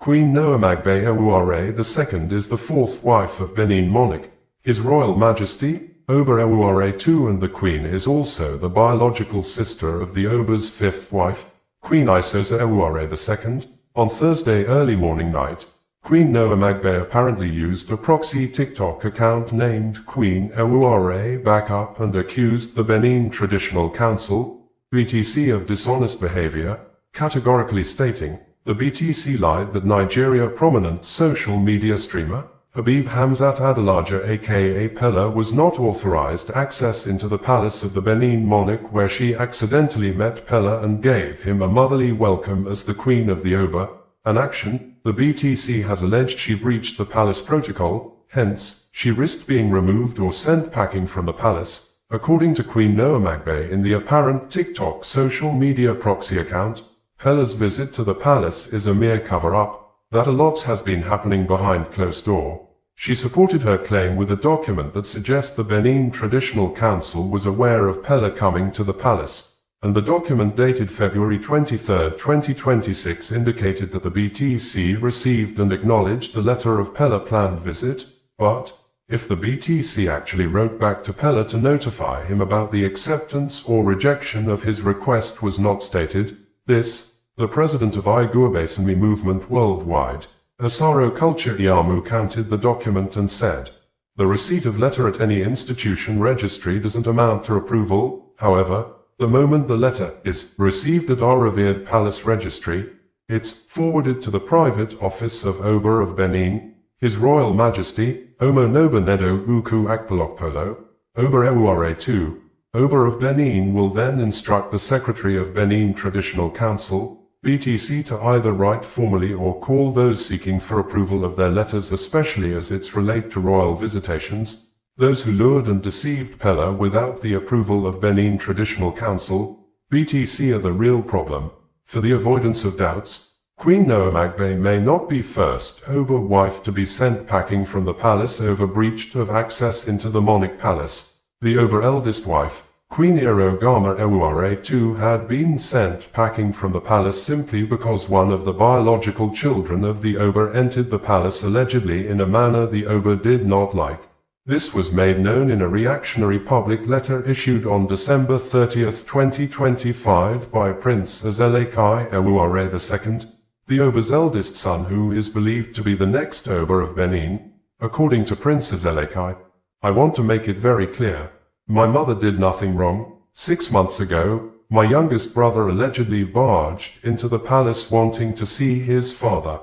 Queen Noamagbe Ewuare II is the fourth wife of Benin monarch, His Royal Majesty, Oba Ewuare II, and the Queen is also the biological sister of the Oba's fifth wife, Queen Isosa Ewuare II. On Thursday early morning night, Queen Noamagbe apparently used a proxy TikTok account named Queen Ewuare Backup and accused the Benin Traditional Council, BTC, of dishonest behavior, categorically stating, the BTC lied that Nigeria prominent social media streamer, Habib Hamzat Adelaja aka Peller, was not authorized access into the palace of the Benin monarch, where she accidentally met Peller and gave him a motherly welcome as the Queen of the Oba, an action the BTC has alleged she breached the palace protocol, hence, she risked being removed or sent packing from the palace, according to Queen Noamagbe in the apparent TikTok social media proxy account. Peller's visit to the palace is a mere cover-up, that a lot has been happening behind closed door. She supported her claim with a document that suggests the Benin Traditional Council was aware of Peller coming to the palace, and the document dated February 23, 2026 indicated that the BTC received and acknowledged the letter of Peller planned visit, but, if the BTC actually wrote back to Peller to notify him about the acceptance or rejection of his request was not stated, this, the president of ISWAP movement worldwide, Asaro Culture Iyamu, counted the document and said, the receipt of letter at any institution registry doesn't amount to approval. However, the moment the letter is received at our revered palace registry, it's forwarded to the private office of Oba of Benin, His Royal Majesty, Omo Noba Nedo Uku Akpolokpolo, Oba Ewuare II. Oba of Benin will then instruct the Secretary of Benin Traditional Council, BTC, to either write formally or call those seeking for approval of their letters, especially as it's relate to royal visitations. Those who lured and deceived Peller without the approval of Benin Traditional Council, BTC, are the real problem. For the avoidance of doubts, Queen Noamagbe may not be first Oba wife to be sent packing from the palace over breach of access into the monarch palace. The Oba eldest wife, Queen Irogama Ewuare II, had been sent packing from the palace simply because one of the biological children of the Oba entered the palace allegedly in a manner the Oba did not like. This was made known in a reactionary public letter issued on December 30, 2025 by Prince Ezelekai Ewuare II, the Oba's eldest son, who is believed to be the next Oba of Benin. According to Prince Ezelekai, I want to make it very clear, my mother did nothing wrong. 6 months ago, my youngest brother allegedly barged into the palace wanting to see his father.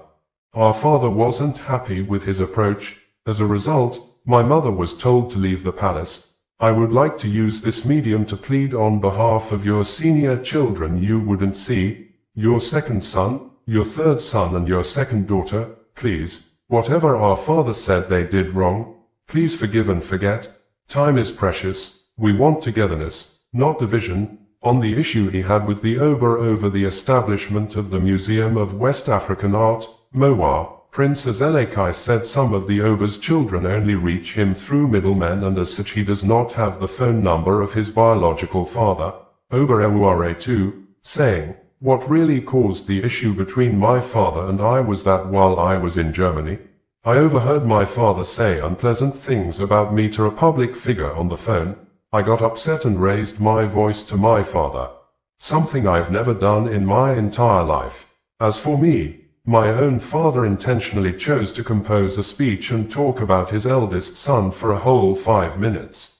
Our father wasn't happy with his approach. As a result, my mother was told to leave the palace. I would like to use this medium to plead on behalf of your senior children you wouldn't see, your second son, your third son and your second daughter, please, whatever our father said they did wrong, please forgive and forget. Time is precious, we want togetherness, not division. On the issue he had with the Oba over the establishment of the Museum of West African Art, MOA, Prince Ezelekai said some of the Oba's children only reach him through middlemen, and as such he does not have the phone number of his biological father, Oba Ewuare II, saying, what really caused the issue between my father and I was that while I was in Germany, I overheard my father say unpleasant things about me to a public figure on the phone. I got upset and raised my voice to my father. Something I've never done in my entire life. As for me, my own father intentionally chose to compose a speech and talk about his eldest son for a whole 5 minutes.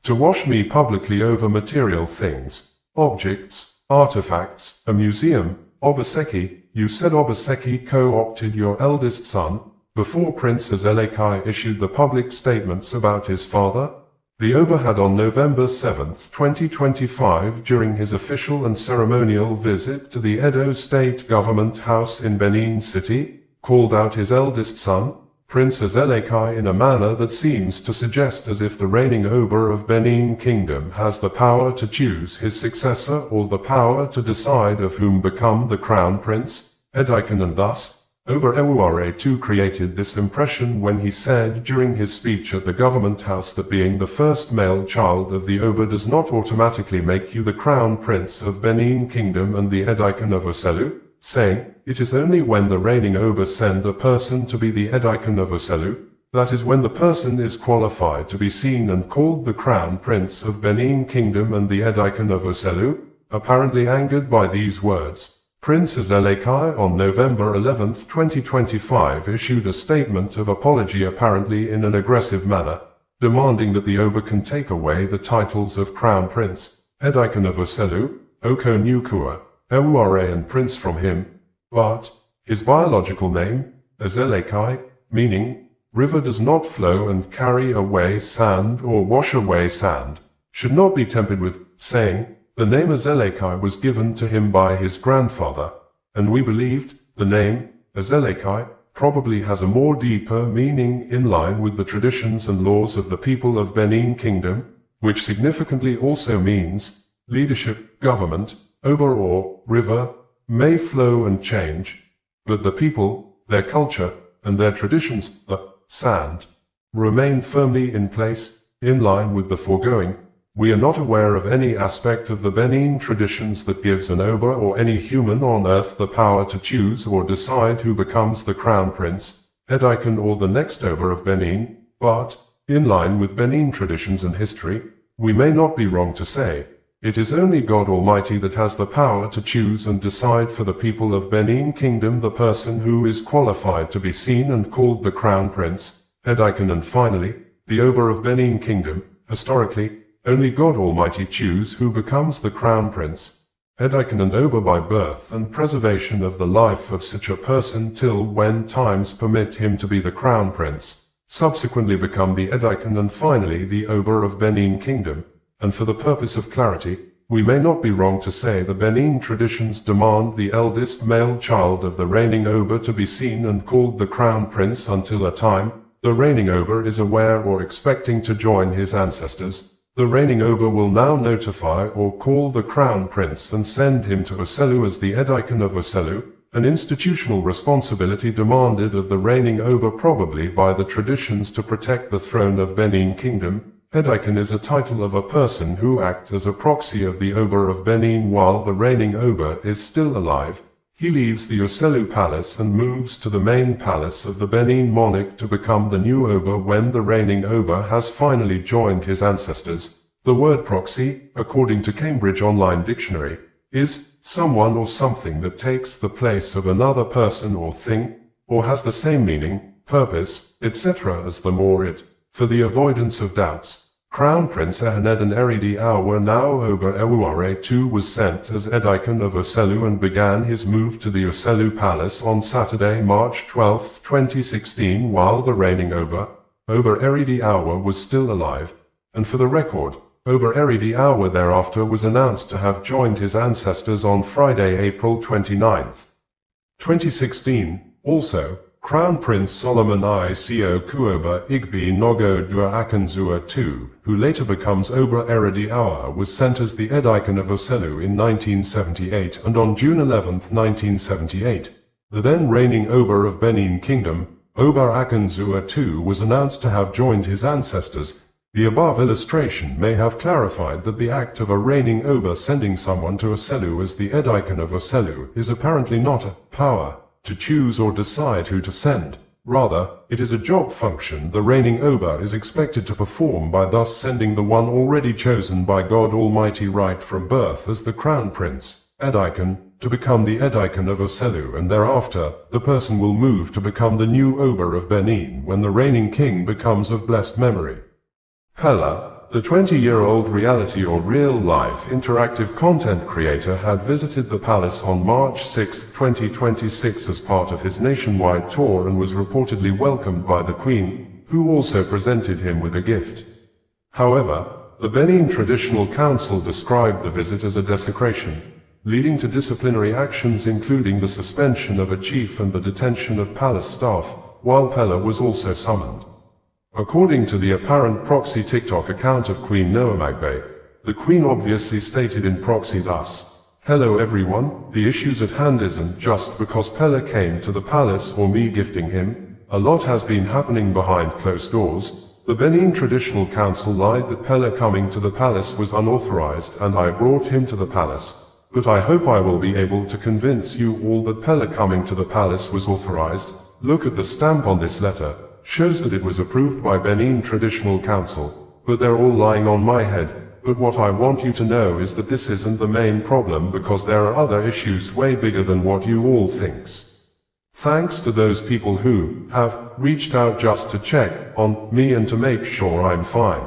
To wash me publicly over material things, objects, artifacts, a museum. Obaseki, you said Obaseki co-opted your eldest son, before Prince Ezelekai issued the public statements about his father? The Oba had on November 7, 2025, during his official and ceremonial visit to the Edo State Government House in Benin City, called out his eldest son, Prince Ezelekai, in a manner that seems to suggest as if the reigning Oba of Benin Kingdom has the power to choose his successor or the power to decide of whom become the crown prince, Edaikan, and thus, Oba Ewuare II created this impression when he said during his speech at the government house that being the first male child of the Oba does not automatically make you the crown prince of Benin Kingdom and the Edaikan of Oselu. saying, "It is only when the reigning Oba send a person to be the Edikon of Oselu, that is when the person is qualified to be seen and called the Crown Prince of Benin Kingdom and the Edikon of Oselu." Apparently angered by these words, Prince Ezelekai on November 11, 2025 issued a statement of apology, apparently in an aggressive manner, demanding that the Oba can take away the titles of Crown Prince, Edikon of Oselu, Oko Nukua, Ewuare and Prince from him, but his biological name, Ezelekai, meaning river does not flow and carry away sand or wash away sand, should not be tempered with, saying, the name Ezelekai was given to him by his grandfather, and we believed the name Ezelekai probably has a more deeper meaning in line with the traditions and laws of the people of Benin Kingdom, which significantly also means leadership, government, Oba or river, may flow and change, but the people, their culture, and their traditions, the sand, remain firmly in place, in line with the foregoing. We are not aware of any aspect of the Benin traditions that gives an Oba or any human on earth the power to choose or decide who becomes the Crown Prince, Edikon or the next Oba of Benin, but, in line with Benin traditions and history, we may not be wrong to say, it is only God Almighty that has the power to choose and decide for the people of Benin Kingdom the person who is qualified to be seen and called the Crown Prince, Edikon, and finally, the Oba of Benin Kingdom. Historically, only God Almighty choose who becomes the Crown Prince, Edikon and Oba by birth and preservation of the life of such a person till when times permit him to be the Crown Prince, subsequently become the Edikon and finally the Oba of Benin Kingdom, and for the purpose of clarity, we may not be wrong to say the Benin traditions demand the eldest male child of the reigning Oba to be seen and called the Crown Prince until a time the reigning Oba is aware or expecting to join his ancestors. The reigning Oba will now notify or call the Crown Prince and send him to Oselu as the Edikon of Oselu, an institutional responsibility demanded of the reigning Oba probably by the traditions to protect the throne of Benin Kingdom. Edikon is a title of a person who acts as a proxy of the Oba of Benin while the reigning Oba is still alive. He leaves the Oselu palace and moves to the main palace of the Benin monarch to become the new Oba when the reigning Oba has finally joined his ancestors. The word proxy, according to Cambridge Online Dictionary, is someone or something that takes the place of another person or thing, or has the same meaning, purpose, etc. as the more it. For the avoidance of doubts, Crown Prince Ehaned and Eridi Awa now Oba Ewuare II was sent as Edikon of Oselu and began his move to the Oselu Palace on Saturday, March 12, 2016 while the reigning Oba Eridi Awa was still alive, and for the record, Oba Eridi Awa thereafter was announced to have joined his ancestors on Friday, April 29, 2016. Also, Crown Prince Solomon Ico Kuoba Igbi Nogo Dua Akanzua II, who later becomes Oba Eridi Awa, was sent as the Edikon of Oselu in 1978, and on June 11, 1978, the then reigning Oba of Benin Kingdom, Oba Akanzua II, was announced to have joined his ancestors. The above illustration may have clarified that the act of a reigning Oba sending someone to Oselu as the Edikon of Oselu is apparently not a power to choose or decide who to send. Rather, it is a job function the reigning Oba is expected to perform by thus sending the one already chosen by God Almighty right from birth as the Crown Prince, Edikon, to become the Edikon of Oselu, and thereafter, the person will move to become the new Oba of Benin when the reigning king becomes of blessed memory. Peller, the 20-year-old reality or real-life interactive content creator, had visited the palace on March 6, 2026 as part of his nationwide tour and was reportedly welcomed by the Queen, who also presented him with a gift. However, the Benin Traditional Council described the visit as a desecration, leading to disciplinary actions including the suspension of a chief and the detention of palace staff, while Peller was also summoned. According to the apparent proxy TikTok account of Queen Noamagbe, the Queen obviously stated in proxy thus, "Hello everyone, the issues at hand isn't just because Peller came to the palace or me gifting him, a lot has been happening behind closed doors. The Benin Traditional Council lied that Peller coming to the palace was unauthorized and I brought him to the palace, but I hope I will be able to convince you all that Peller coming to the palace was authorized. Look at the stamp on this letter, shows that it was approved by Benin Traditional Council, but they're all lying on my head. But what I want you to know is that this isn't the main problem, because there are other issues way bigger than what you all thinks. Thanks to those people who have reached out just to check on me and to make sure I'm fine.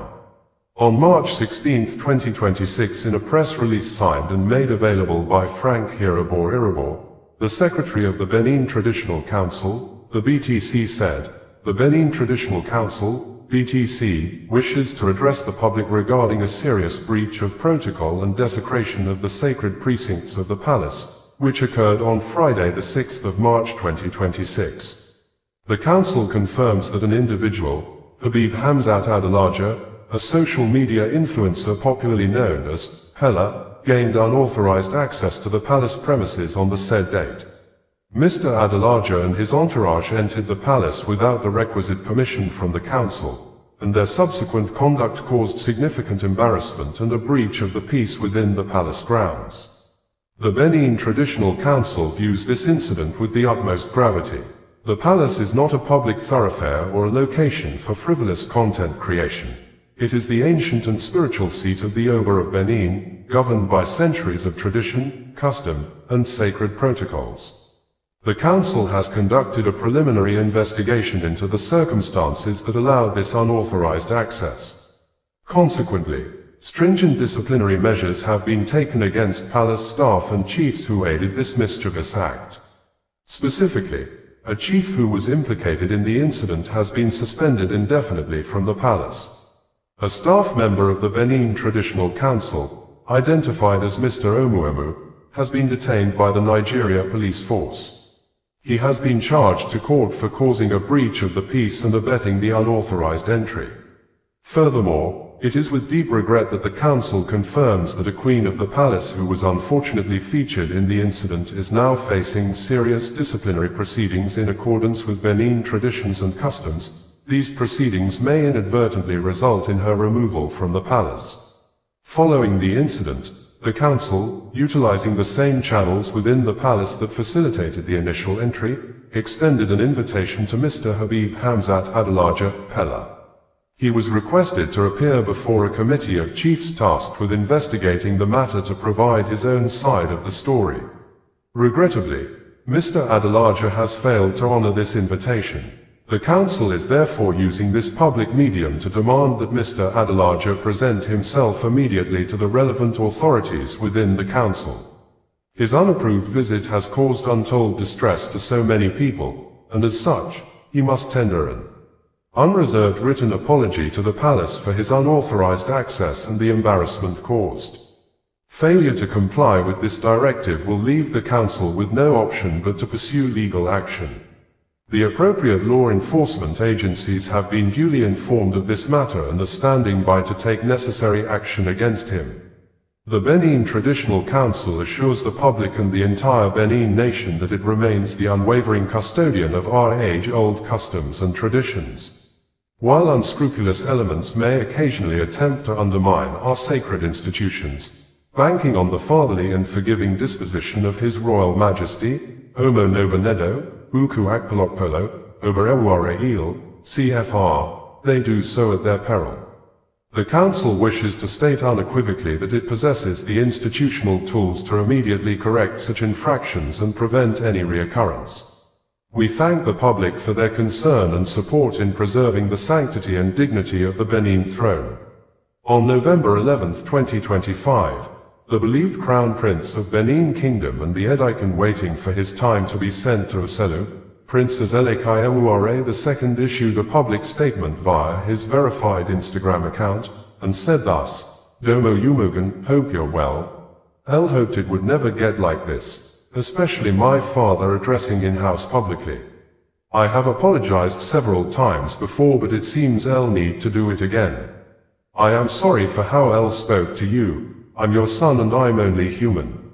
On March 16, 2026, in a press release signed and made available by Frank Irabor, the Secretary of the Benin Traditional Council, the BTC said, "The Benin Traditional Council, BTC, wishes to address the public regarding a serious breach of protocol and desecration of the sacred precincts of the palace, which occurred on Friday the 6th of March 2026. The council confirms that an individual, Habib Hamzat Adelaja, a social media influencer popularly known as Peller, gained unauthorized access to the palace premises on the said date. Mr. Adelaja and his entourage entered the palace without the requisite permission from the council, and their subsequent conduct caused significant embarrassment and a breach of the peace within the palace grounds. The Benin Traditional Council views this incident with the utmost gravity. The palace is not a public thoroughfare or a location for frivolous content creation. It is the ancient and spiritual seat of the Oba of Benin, governed by centuries of tradition, custom, and sacred protocols. The council has conducted a preliminary investigation into the circumstances that allowed this unauthorized access. Consequently, stringent disciplinary measures have been taken against palace staff and chiefs who aided this mischievous act. Specifically, a chief who was implicated in the incident has been suspended indefinitely from the palace. A staff member of the Benin Traditional Council, identified as Mr. Omuemu, has been detained by the Nigeria police force. He has been charged to court for causing a breach of the peace and abetting the unauthorized entry. Furthermore, it is with deep regret that the council confirms that a queen of the palace who was unfortunately featured in the incident is now facing serious disciplinary proceedings in accordance with Benin traditions and customs. These proceedings may inadvertently result in her removal from the palace. Following the incident, the council, utilizing the same channels within the palace that facilitated the initial entry, extended an invitation to Mr. Habib Hamzat Adelaja, Peller. He was requested to appear before a committee of chiefs tasked with investigating the matter to provide his own side of the story. Regrettably, Mr. Adelaja has failed to honor this invitation. The council is therefore using this public medium to demand that Mr. Adelaja present himself immediately to the relevant authorities within the council. His unapproved visit has caused untold distress to so many people, and as such, he must tender an unreserved written apology to the palace for his unauthorized access and the embarrassment caused. Failure to comply with this directive will leave the council with no option but to pursue legal action. The appropriate law enforcement agencies have been duly informed of this matter and are standing by to take necessary action against him. The Benin Traditional Council assures the public and the entire Benin nation that it remains the unwavering custodian of our age-old customs and traditions. While unscrupulous elements may occasionally attempt to undermine our sacred institutions, banking on the fatherly and forgiving disposition of His Royal Majesty, Omo Nobenedo, Uku Akpolokpolo, Obereware Il, CFR, they do so at their peril. The Council wishes to state unequivocally that it possesses the institutional tools to immediately correct such infractions and prevent any reoccurrence. We thank the public for their concern and support in preserving the sanctity and dignity of the Benin throne. On November 11, 2025, the believed Crown Prince of Benin Kingdom and the Edikan waiting for his time to be sent to Oselu, Prince Ezelekai Ewuare II issued a public statement via his verified Instagram account, and said thus, "Domo Umugan, hope you're well. El hoped it would never get like this, especially my father addressing in-house publicly. I have apologized several times before, but it seems El need to do it again. I am sorry for how El spoke to you. I'm your son and I'm only human.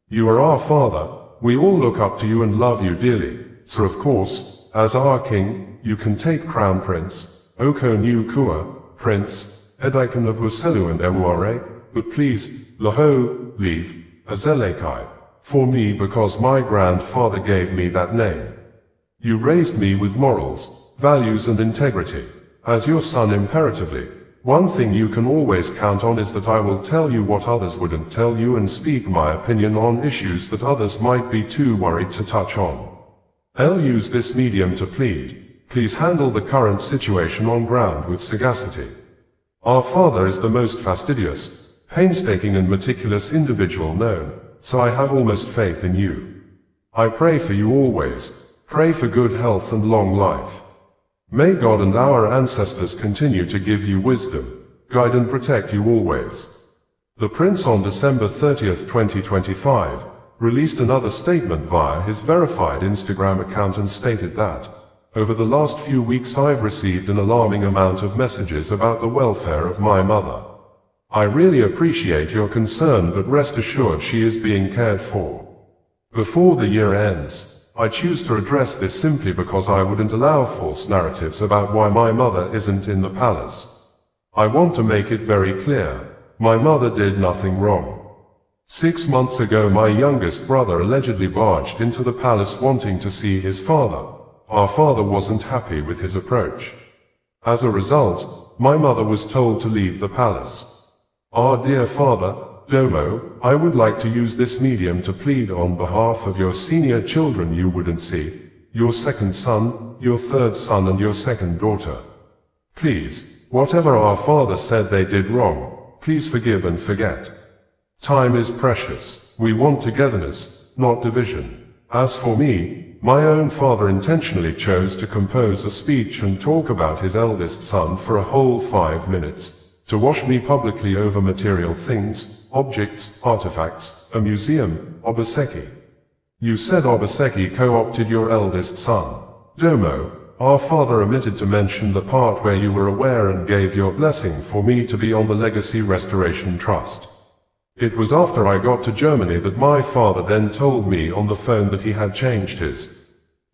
You are our father, we all look up to you and love you dearly, so of course, as our king, you can take Crown Prince, Oko New Kua, Prince, Edikan of Oselu and Ewuare, but please, Laho, leave, Azelekai, for me because my grandfather gave me that name. You raised me with morals, values and integrity. As your son imperatively, one thing you can always count on is that I will tell you what others wouldn't tell you and speak my opinion on issues that others might be too worried to touch on. I'll use this medium to plead. Please handle the current situation on ground with sagacity. Our father is the most fastidious, painstaking and meticulous individual known, so I have almost faith in you. I pray for you always. Pray for good health and long life. May God and our ancestors continue to give you wisdom, guide and protect you always. The Prince on December 30th, 2025, released another statement via his verified Instagram account and stated that, over the last few weeks I've received an alarming amount of messages about the welfare of my mother. I really appreciate your concern, but rest assured she is being cared for. Before the year ends, I choose to address this simply because I wouldn't allow false narratives about why my mother isn't in the palace. I want to make it very clear, my mother did nothing wrong. 6 months ago my youngest brother allegedly barged into the palace wanting to see his father. Our father wasn't happy with his approach. As a result, my mother was told to leave the palace. Our dear father, Domo, I would like to use this medium to plead on behalf of your senior children you wouldn't see, your second son, your third son and your second daughter. Please, whatever our father said they did wrong, please forgive and forget. Time is precious. We want togetherness, not division. As for me, my own father intentionally chose to compose a speech and talk about his eldest son for a whole 5 minutes, to wash me publicly over material things, objects, artifacts, a museum, Obaseki. You said Obaseki co-opted your eldest son. Domo, our father omitted to mention the part where you were aware and gave your blessing for me to be on the Legacy Restoration Trust. It was after I got to Germany that my father then told me on the phone that he had changed his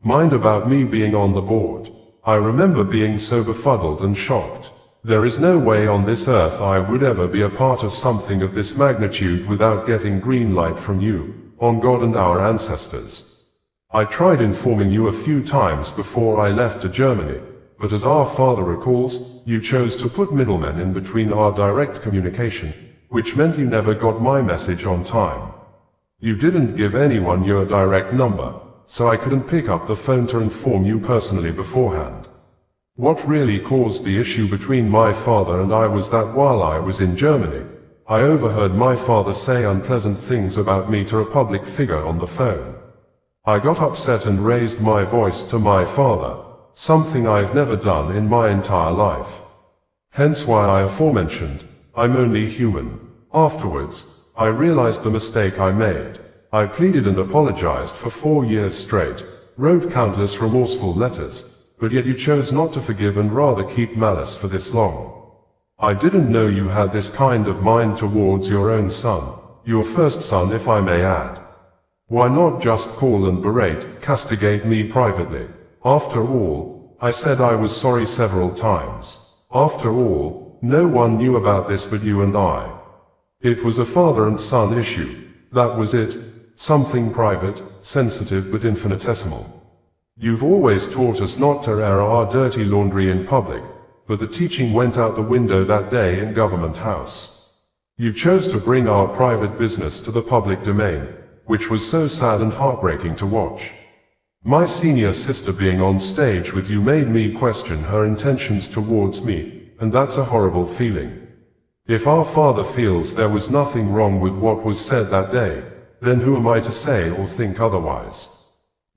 mind about me being on the board. I remember being so befuddled and shocked. There is no way on this earth I would ever be a part of something of this magnitude without getting green light from you, on God and our ancestors. I tried informing you a few times before I left to Germany, but as our father recalls, you chose to put middlemen in between our direct communication, which meant you never got my message on time. You didn't give anyone your direct number, so I couldn't pick up the phone to inform you personally beforehand. What really caused the issue between my father and I was that while I was in Germany, I overheard my father say unpleasant things about me to a public figure on the phone. I got upset and raised my voice to my father, something I've never done in my entire life. Hence why I aforementioned, I'm only human. Afterwards, I realized the mistake I made. I pleaded and apologized for 4 years straight, wrote countless remorseful letters, but yet you chose not to forgive and rather keep malice for this long. I didn't know you had this kind of mind towards your own son, your first son if I may add. Why not just call and berate, castigate me privately? After all, I said I was sorry several times. After all, no one knew about this but you and I. It was a father and son issue, that was it, something private, sensitive but infinitesimal. You've always taught us not to air our dirty laundry in public, but the teaching went out the window that day in Government House. You chose to bring our private business to the public domain, which was so sad and heartbreaking to watch. My senior sister being on stage with you made me question her intentions towards me, and that's a horrible feeling. If our father feels there was nothing wrong with what was said that day, then who am I to say or think otherwise?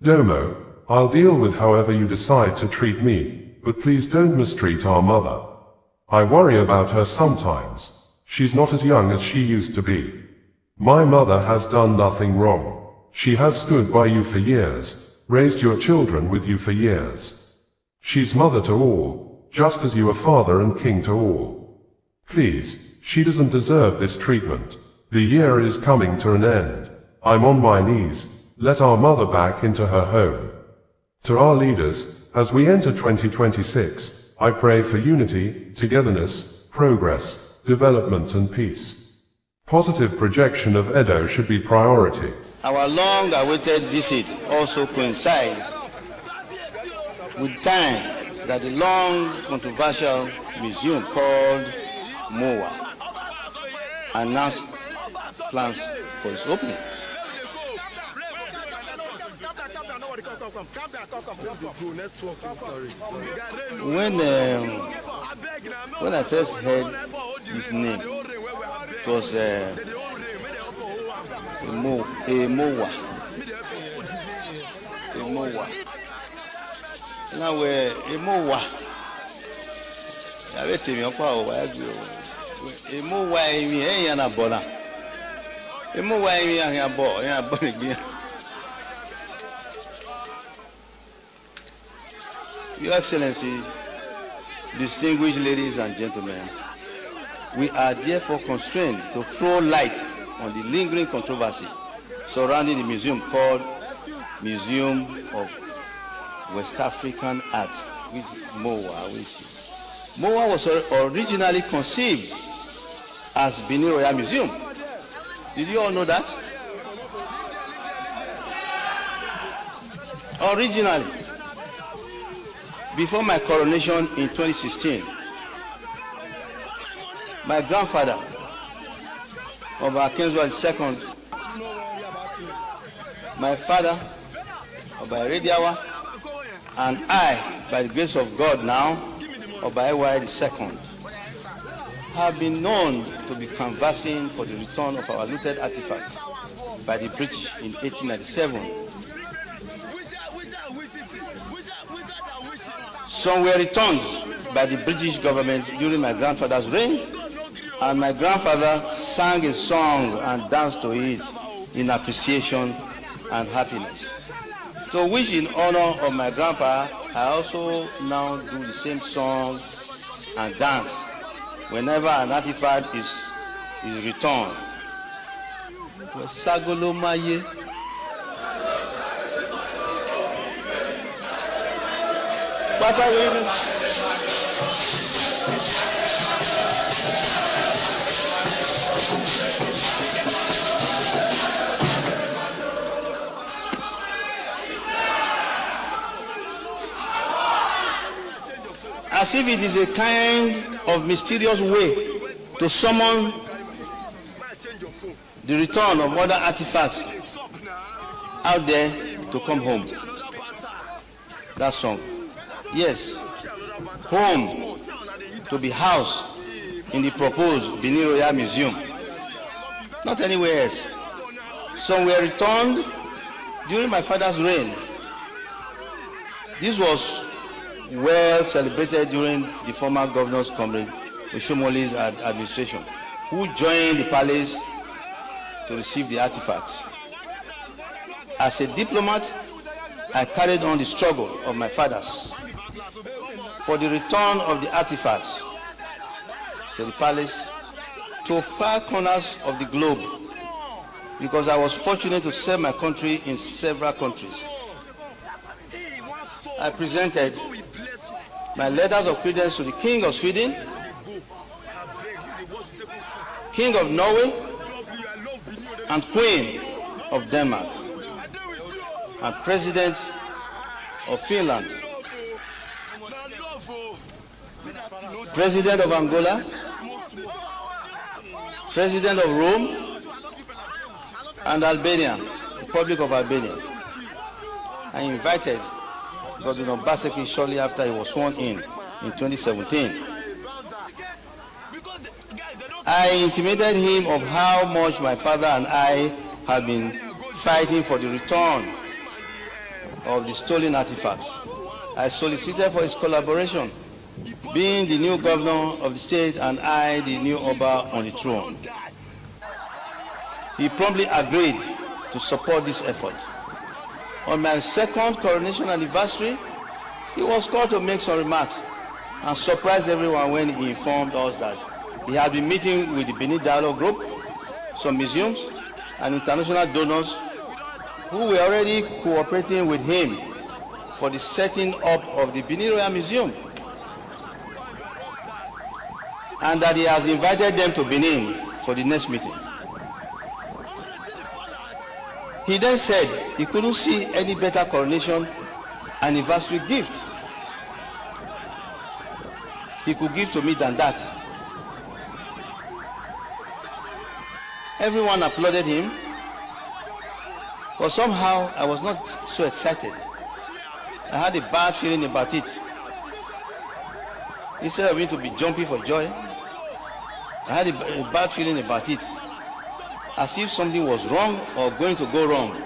Domo, I'll deal with however you decide to treat me, but please don't mistreat our mother. I worry about her sometimes. She's not as young as she used to be. My mother has done nothing wrong. She has stood by you for years, raised your children with you for years. She's mother to all, just as you are father and king to all. Please, she doesn't deserve this treatment. The year is coming to an end. I'm on my knees. Let our mother back into her home. To our leaders, as we enter 2026, I pray for unity, togetherness, progress, development and peace. Positive projection of Edo should be priority. Our long-awaited visit also coincides with time that the long controversial museum called MOA announced plans for its opening. When I first heard this name, it was MOA. Now MOA. Your Excellency, distinguished ladies and gentlemen, we are therefore constrained to throw light on the lingering controversy surrounding the museum called Museum of West African Art, which MOA was originally conceived as Benin Royal Museum. Did you all know that? Originally, before my coronation in 2016, my grandfather, Oba Kenzwa II, my father, Oba Erediawa, and I, by the grace of God now, Oba Ewari II, have been known to be canvassing for the return of our looted artifacts by the British in 1897. Some were returned by the British government during my grandfather's reign, and my grandfather sang a song and danced to it in appreciation and happiness. So which in honor of my grandpa, I also now do the same song and dance whenever an artifact is returned. As if it is a kind of mysterious way to summon the return of other artifacts out there to come home. That song. Yes, home, to be housed in the proposed Benin Royal Museum. Not anywhere else. Some were returned during my father's reign. This was well celebrated during the former governor's comrade Oshomoli's administration, who joined the palace to receive the artifacts. As a diplomat, I carried on the struggle of my fathers for the return of the artifacts to the palace, to far corners of the globe, because I was fortunate to serve my country in several countries. I presented my letters of credence to the King of Sweden, King of Norway, and Queen of Denmark, and President of Finland, President of Angola, President of Rome, and Albania, Republic of Albania. I invited Godwin Obaseki shortly after he was sworn in 2017. I intimated him of how much my father and I had been fighting for the return of the stolen artifacts. I solicited for his collaboration, being the new governor of the state and I the new Oba on the throne. He promptly agreed to support this effort. On my second coronation anniversary, he was called to make some remarks and surprised everyone when he informed us that he had been meeting with the Benin Dialogue Group, some museums, and international donors who were already cooperating with him for the setting up of the Benin Royal Museum, and that he has invited them to Benin for the next meeting. He then said he couldn't see any better coronation anniversary gift he could give to me than that. Everyone applauded him, but somehow I was not so excited. I had a bad feeling about it. Instead of me to be jumping for joy, I had a bad feeling about it, as if something was wrong or going to go wrong.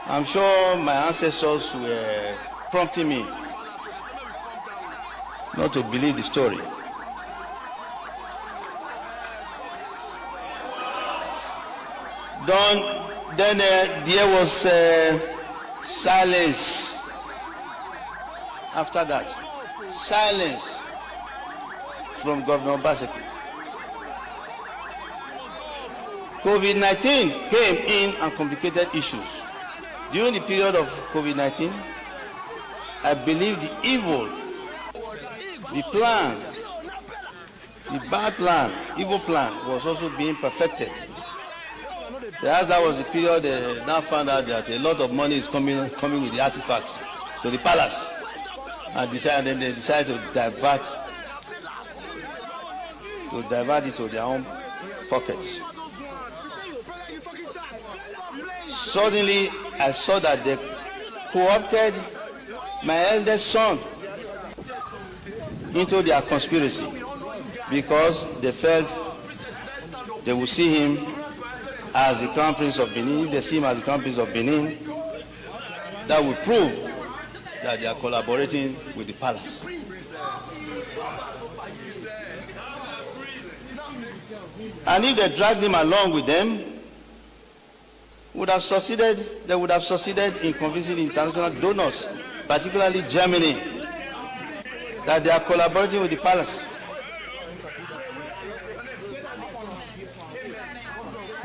I'm sure my ancestors were prompting me not to believe the story. Then there was silence. After that, silence from Governor Obaseki. COVID-19 came in and complicated issues. During the period of COVID-19, I believe the evil, the plan, the bad plan, evil plan was also being perfected. Perhaps that was the period they now found out that a lot of money is coming with the artifacts to the palace, and then they decided to divert it to their own pockets. Suddenly, I saw that they co-opted my eldest son into their conspiracy because they felt they would see him as the Crown Prince of Benin. If they see him as the Crown Prince of Benin, that would prove that they are collaborating with the palace. And if they dragged him along with them, they would have succeeded in convincing international donors, particularly Germany, that they are collaborating with the palace.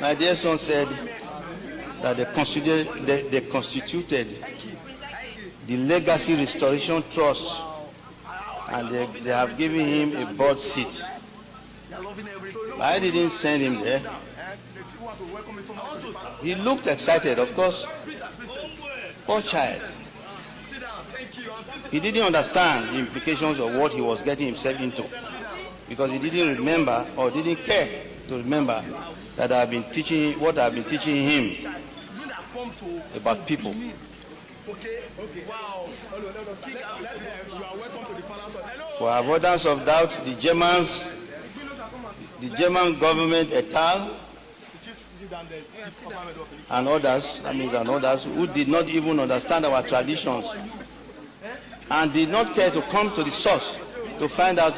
My dear son said that they constituted the Legacy Restoration Trust, and they have given him a board seat. I didn't send him there. He looked excited, of course. Poor child. He didn't understand the implications of what he was getting himself into, because he didn't remember or didn't care to remember that I've been teaching what I've been teaching him about people. For avoidance of doubt, the German government et al. And others, who did not even understand our traditions and did not care to come to the source to find out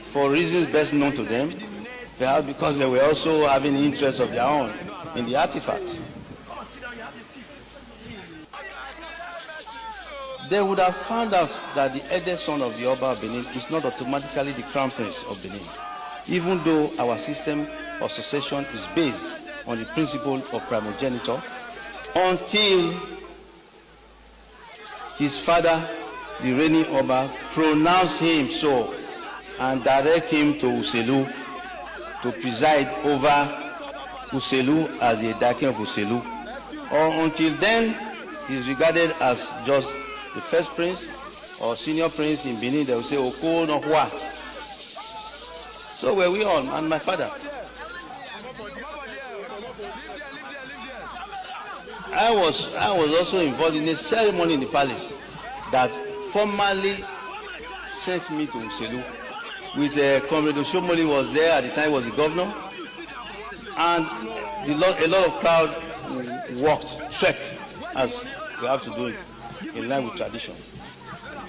for reasons best known to them, perhaps because they were also having interests of their own in the artifacts. They would have found out that the eldest son of the Oba of Benin is not automatically the Crown Prince of Benin, even though our system of succession is based on the principle of primogeniture, until his father, the reigning Oba, pronounced him so and direct him to Uselu to preside over Uselu as the Dakin of Uselu. Or until then, he is regarded as just the first prince or senior prince in Benin. They will say Oko no Hua. So were we all, and my father. I was also involved in a ceremony in the palace that formally sent me to Uselu. With Comrade Oshomole was there at the time, was the governor, and a lot of crowd trekked, as we have to do it, in line with tradition.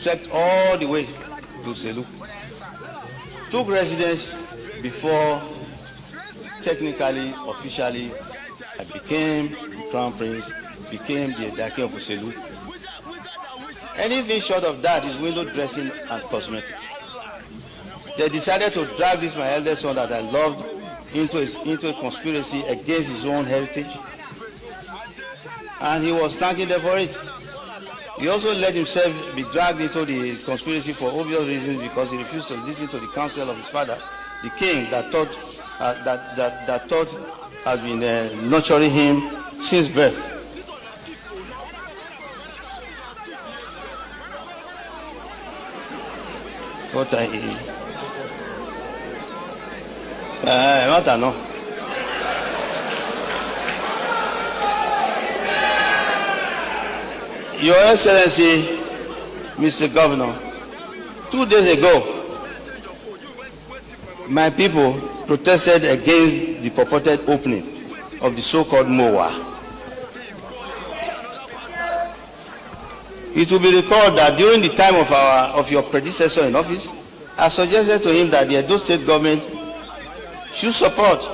Trekked all the way to Uselu. Took residence before technically, officially, I became the Crown Prince, became the Edake of Uselu. Anything short of that is window dressing and cosmetic. They decided to drag this, my eldest son that I loved, into a conspiracy against his own heritage. And he was thanking them for it. He also let himself be dragged into the conspiracy for obvious reasons, because he refused to listen to the counsel of his father, the king, that thought has been nurturing him since birth. What I know. Your Excellency, Mr. Governor, 2 days ago, my people protested against the purported opening of the so-called MOA. It will be recalled that during the time of your predecessor in office, I suggested to him that the Edo State government should support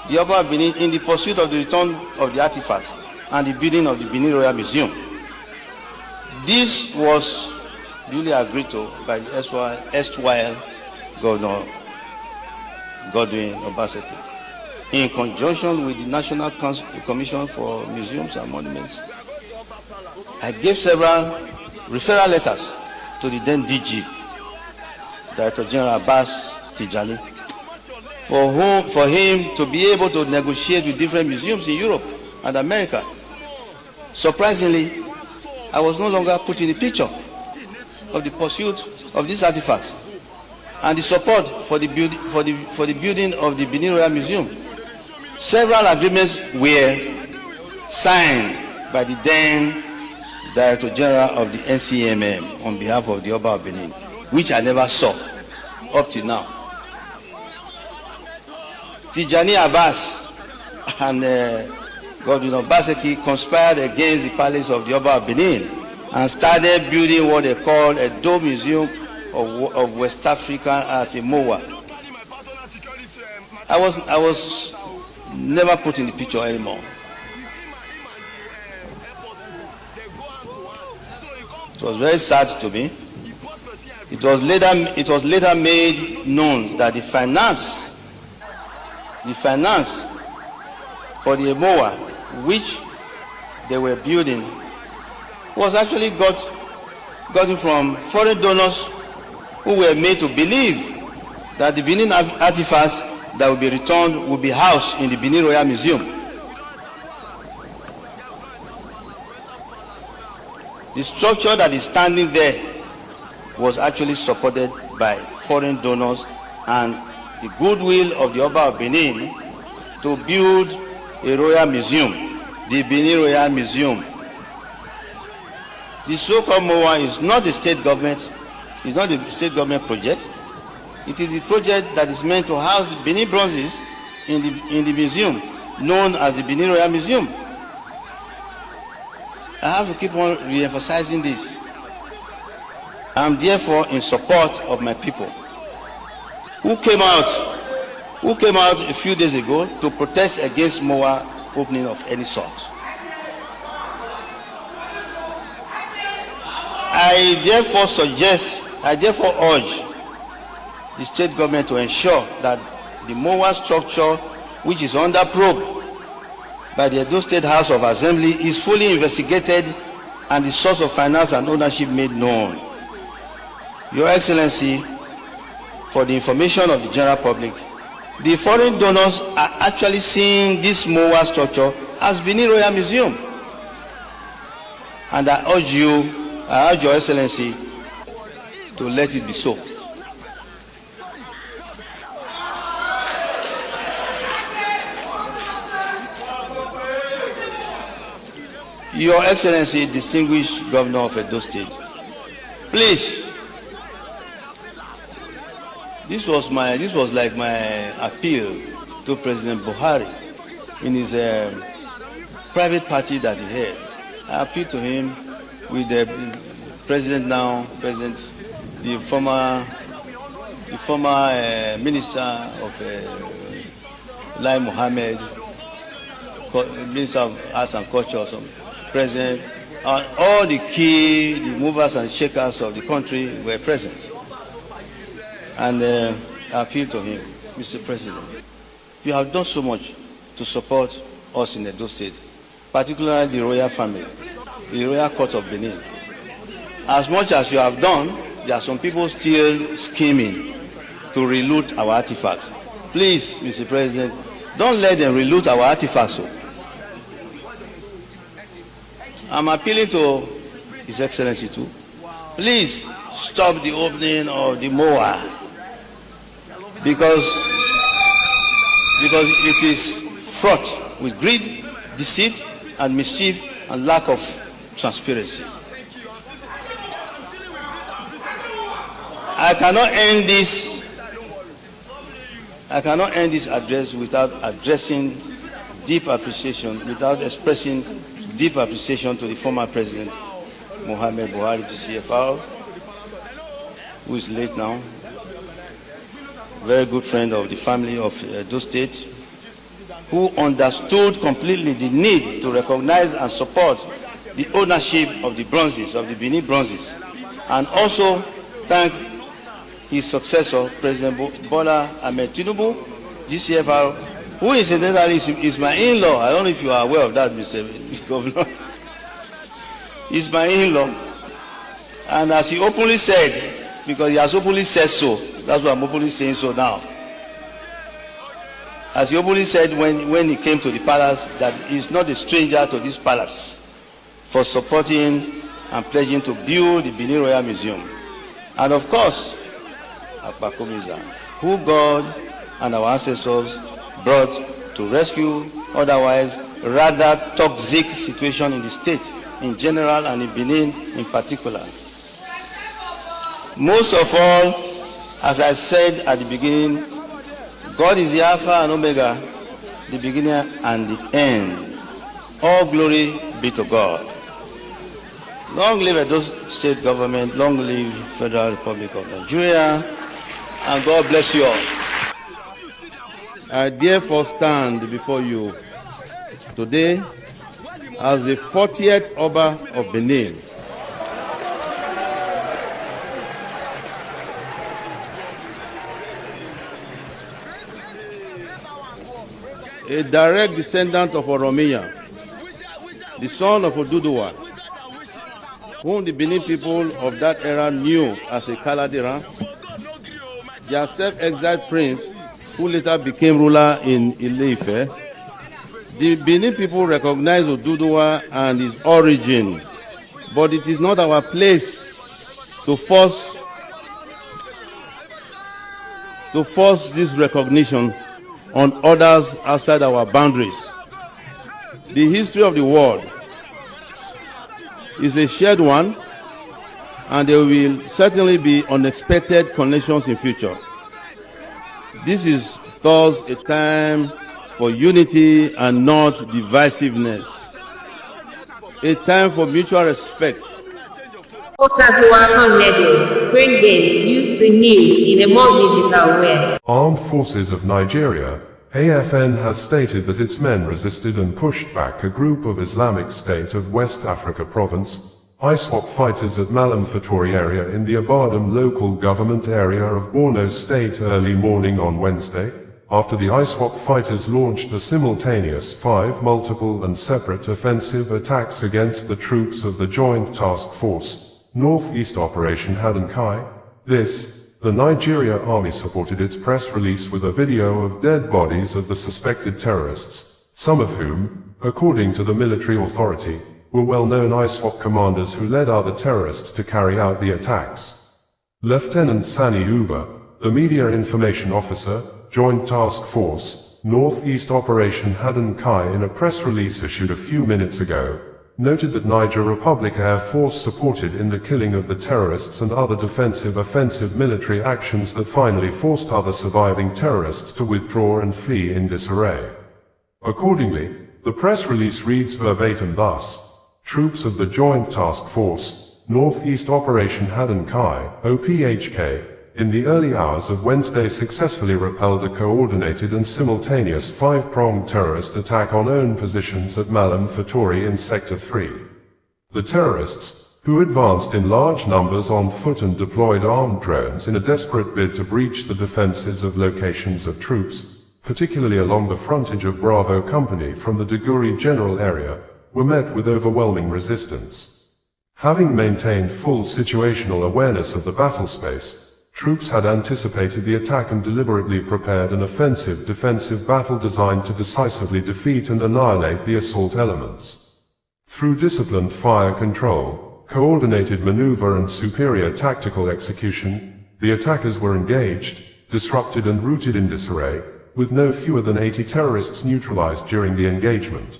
the Oba of Benin in the pursuit of the return of the artifacts and the building of the Benin Royal Museum. This was duly agreed to by the erstwhile Governor Godwin Obaseki in conjunction with the National Commission for Museums and Monuments. I gave several referral letters to the then DG, Director General Abbas Tijani, for him to be able to negotiate with different museums in Europe and America. Surprisingly, I was no longer put in the picture of the pursuit of these artifacts and the support for the building of the Benin Royal Museum. Several agreements were signed by the then Director General of the NCMM on behalf of the Oba of Benin, which I never saw up to now. Tijani Abbas and Godwin Obaseki conspired against the palace of the Oba of Benin and started building what they called a Dome Museum of West Africa as a MOA. I was never put in the picture anymore. It was very sad to me. It was later made known that the finance for the MOA, which they were building, was actually gotten from foreign donors who were made to believe that the Benin artifacts that will be returned will be housed in the Benin Royal Museum. The structure that is standing there was actually supported by foreign donors and the goodwill of the Oba of Benin to build a royal museum, the Benin Royal Museum. The so-called MOA is not a state government, it's not a state government project. It is a project that is meant to house Benin bronzes in the museum known as the Benin Royal Museum. I have to keep on re-emphasizing this. I am therefore in support of my people who came out a few days ago to protest against MOA opening of any sort. I therefore urge the state government to ensure that the MOA structure, which is under probe by the Edo State House of Assembly, is fully investigated and the source of finance and ownership made known. Your Excellency, for the information of the general public, the foreign donors are actually seeing this MOA structure as Benin Royal Museum. And I urge Your Excellency to let it be so. Your Excellency, distinguished Governor of Edo State, please, this was like my appeal to President Buhari in his private party that he had. I appealed to him with the former Minister of Lai Mohammed, Minister of Arts and Culture, President, and all the movers and shakers of the country were present. And I appealed to him, Mr. President, you have done so much to support us in Edo State, particularly the royal family, the royal court of Benin. As much as you have done, there are some people still scheming to reloot our artifacts. Please, Mr. President, don't let them reloot our artifacts. I'm appealing to His Excellency too. Please stop the opening of the MOA because it is fraught with greed, deceit, and mischief, and lack of transparency. I cannot end this address without expressing deep appreciation to the former President Muhammad Buhari, GCFR, who is late now, very good friend of the family of Edo State, who understood completely the need to recognize and support the ownership of the bronzes, of the Benin bronzes, and also thank his successor, President Bola Ahmed Tinubu, GCFR, who incidentally is my in-law. I don't know if you are aware of that, Mr. Governor. He's my in-law. And as he openly said, because he has openly said so, that's why I'm openly saying so now. As he openly said when he came to the palace, that he's not a stranger to this palace for supporting and pledging to build the Benin Royal Museum. And of course, Akpakomiza, who God and our ancestors brought to rescue otherwise rather toxic situation in the state in general and in Benin in particular. Most of all, as I said at the beginning, God is the Alpha and Omega, the beginning and the end. All glory be to God. Long live Edo State government, long live Federal Republic of Nigeria, and God bless you all. I therefore stand before you today as the 40th Oba of Benin. A direct descendant of Oromiya, the son of Oduduwa, whom the Benin people of that era knew as a Kaladira, their self-exiled prince, who later became ruler in Ile-Ife. The Benin people recognize Oduduwa and his origin, but it is not our place to force this recognition on others outside our boundaries. The history of the world is a shared one, and there will certainly be unexpected connections in future. This is thus a time for unity and not divisiveness, a time for mutual respect. Bringing you the news in a more digital way. Armed Forces of Nigeria, AFN, has stated that its men resisted and pushed back a group of Islamic State of West Africa Province, ISWAP fighters at Malam Fatori area in the Abadam local government area of Borno State early morning on Wednesday, after the ISWAP fighters launched a simultaneous 5 multiple and separate offensive attacks against the troops of the Joint Task Force, Northeast Operation Hadankai. The Nigeria Army supported its press release with a video of dead bodies of the suspected terrorists, some of whom, according to the military authority, were well-known ISWAP commanders who led other terrorists to carry out the attacks. Lieutenant Sani Uba, the media information officer, Joint Task Force, Northeast Operation Hadankai, in a press release issued a few minutes ago, noted that Niger Republic Air Force supported in the killing of the terrorists and other offensive military actions that finally forced other surviving terrorists to withdraw and flee in disarray. Accordingly, the press release reads verbatim thus: troops of the Joint Task Force, Northeast Operation Hadankai, OPHK, in the early hours of Wednesday successfully repelled a coordinated and simultaneous 5-pronged terrorist attack on own positions at Malam Fatori in Sector 3. The terrorists, who advanced in large numbers on foot and deployed armed drones in a desperate bid to breach the defenses of locations of troops, particularly along the frontage of Bravo Company from the Duguri General area, were met with overwhelming resistance. Having maintained full situational awareness of the battle space, troops had anticipated the attack and deliberately prepared an offensive-defensive battle designed to decisively defeat and annihilate the assault elements. Through disciplined fire control, coordinated maneuver and superior tactical execution, the attackers were engaged, disrupted and routed in disarray, with no fewer than 80 terrorists neutralized during the engagement.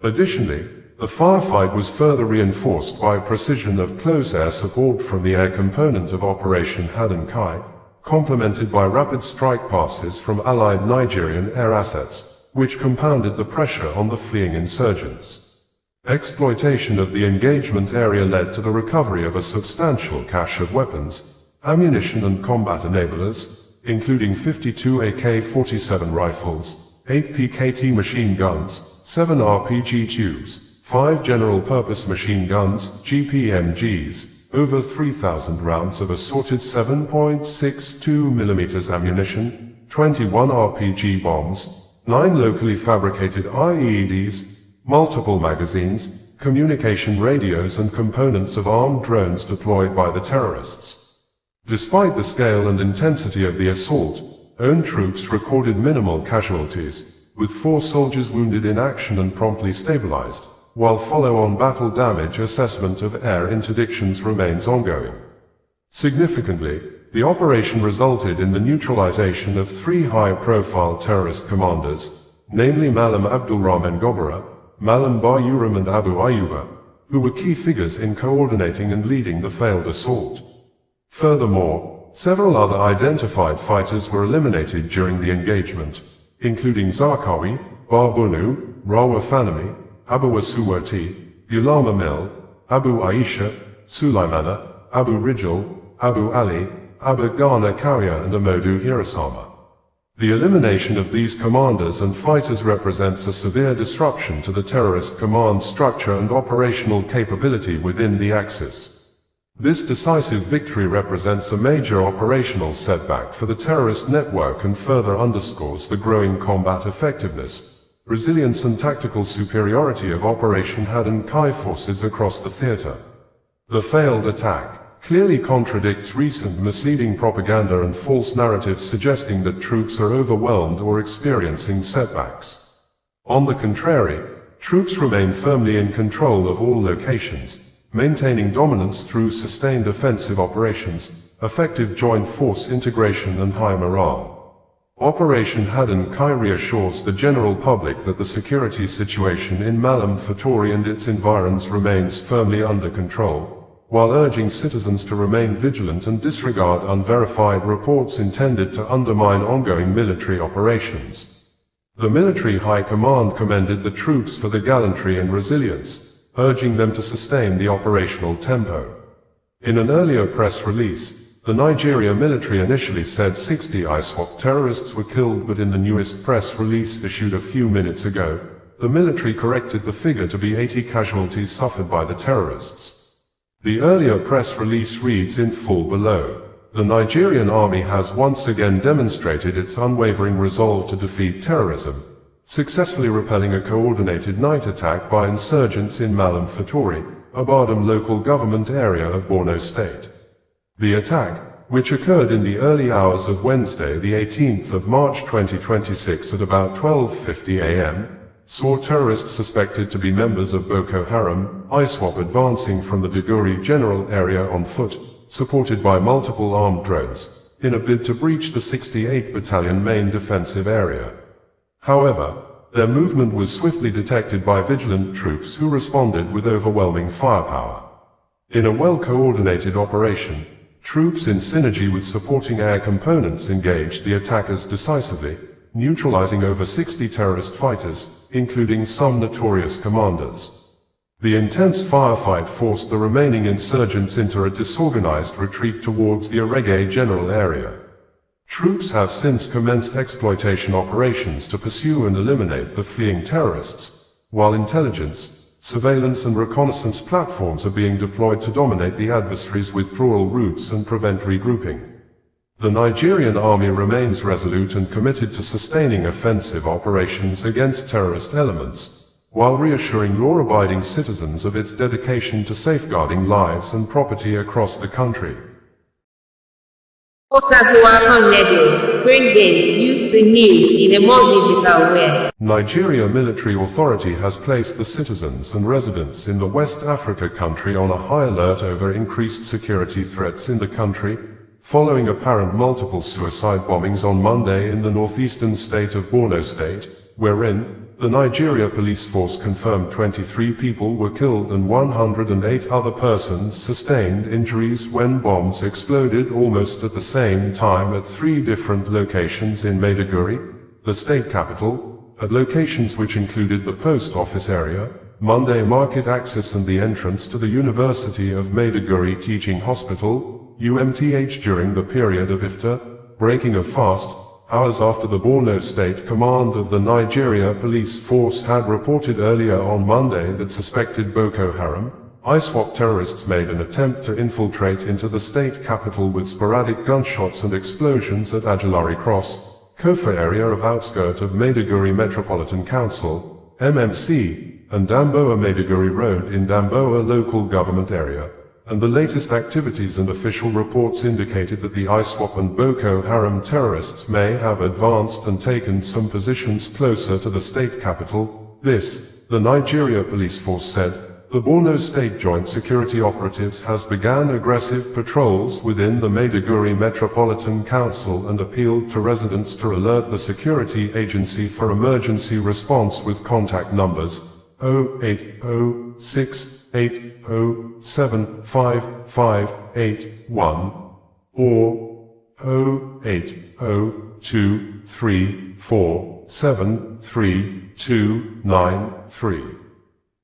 Additionally, the firefight was further reinforced by precision of close air support from the air component of Operation Haddon-Kai, complemented by rapid strike passes from allied Nigerian air assets, which compounded the pressure on the fleeing insurgents. Exploitation of the engagement area led to the recovery of a substantial cache of weapons, ammunition and combat enablers, including 52 AK-47 rifles, 8 PKT machine guns, 7 RPG tubes, 5 general-purpose machine guns, GPMGs, over 3,000 rounds of assorted 7.62mm ammunition, 21 RPG bombs, 9 locally fabricated IEDs, multiple magazines, communication radios and components of armed drones deployed by the terrorists. Despite the scale and intensity of the assault, own troops recorded minimal casualties, with 4 soldiers wounded in action and promptly stabilized, while follow-on battle damage assessment of air interdictions remains ongoing. Significantly, the operation resulted in the neutralization of 3 high-profile terrorist commanders, namely Malam Abdulrahman Gobara, Malam Bayuram and Abu Ayuba, who were key figures in coordinating and leading the failed assault. Furthermore, several other identified fighters were eliminated during the engagement, including Zarqawi, Barbunu, Rawa Fanami, Abu Asuwati, Yulama Mil, Abu Aisha, Sulaimana, Abu Rijal, Abu Ali, Abu Ghana Karia and Amodu Hirasama. The elimination of these commanders and fighters represents a severe disruption to the terrorist command structure and operational capability within the Axis. This decisive victory represents a major operational setback for the terrorist network and further underscores the growing combat effectiveness, resilience and tactical superiority of Operation Haddon-Kai forces across the theater. The failed attack clearly contradicts recent misleading propaganda and false narratives suggesting that troops are overwhelmed or experiencing setbacks. On the contrary, troops remain firmly in control of all locations, maintaining dominance through sustained offensive operations, effective joint force integration and high morale. Operation Haddon-Kai reassures the general public that the security situation in Malam Fatori and its environs remains firmly under control, while urging citizens to remain vigilant and disregard unverified reports intended to undermine ongoing military operations. The military high command commended the troops for their gallantry and resilience, urging them to sustain the operational tempo. In an earlier press release, the Nigeria military initially said 60 ISWAP terrorists were killed, but in the newest press release issued a few minutes ago, the military corrected the figure to be 80 casualties suffered by the terrorists. The earlier press release reads in full below: "The Nigerian army has once again demonstrated its unwavering resolve to defeat terrorism, successfully repelling a coordinated night attack by insurgents in Malam Fatori, a Badam local government area of Borno State. The attack, which occurred in the early hours of Wednesday the 18th of March 2026 at about 12:50 a.m., saw terrorists suspected to be members of Boko Haram, ISWAP, advancing from the Duguri general area on foot, supported by multiple armed drones, in a bid to breach the 68th Battalion main defensive area. However, their movement was swiftly detected by vigilant troops who responded with overwhelming firepower. In a well-coordinated operation, troops in synergy with supporting air components engaged the attackers decisively, neutralizing over 60 terrorist fighters, including some notorious commanders. The intense firefight forced the remaining insurgents into a disorganized retreat towards the Arege general area. Troops have since commenced exploitation operations to pursue and eliminate the fleeing terrorists, while intelligence, surveillance and reconnaissance platforms are being deployed to dominate the adversary's withdrawal routes and prevent regrouping. The Nigerian army remains resolute and committed to sustaining offensive operations against terrorist elements, while reassuring law-abiding citizens of its dedication to safeguarding lives and property across the country. Bringing you the news in a more digital way. Nigeria military authority has placed the citizens and residents in the West Africa country on a high alert over increased security threats in the country, following apparent multiple suicide bombings on Monday in the northeastern state of Borno State, wherein the Nigeria police force confirmed 23 people were killed and 108 other persons sustained injuries when bombs exploded almost at the same time at 3 different locations in Maiduguri, the state capital, at locations which included the post office area, Monday market access and the entrance to the University of Maiduguri Teaching Hospital, UMTH during the period of iftar, breaking of fast, hours after the Borno State Command of the Nigeria Police Force had reported earlier on Monday that suspected Boko Haram, ISWAP terrorists made an attempt to infiltrate into the state capital with sporadic gunshots and explosions at Ajulari Cross, Kofa area of outskirt of Maiduguri Metropolitan Council, MMC, and Damboa Maiduguri Road in Damboa local government area. And the latest activities and official reports indicated that the ISWAP and Boko Haram terrorists may have advanced and taken some positions closer to the state capital. This, the Nigeria Police Force said. The Borno State Joint Security Operatives has begun aggressive patrols within the Maiduguri Metropolitan Council and appealed to residents to alert the security agency for emergency response with contact numbers 08068075581 or 08023473293.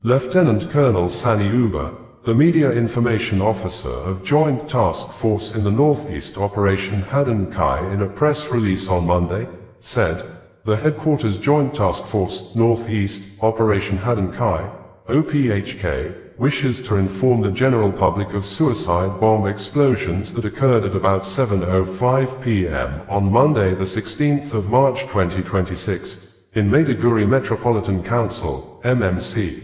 Lieutenant Colonel Sani Uba, the Media Information Officer of Joint Task Force in the Northeast Operation Haddon Kai in a press release on Monday, said, the Headquarters Joint Task Force Northeast Operation Haddon Kai, OPHK, wishes to inform the general public of suicide bomb explosions that occurred at about 7:05 p.m. on Monday the 16th of March 2026, in Maiduguri Metropolitan Council, MMC.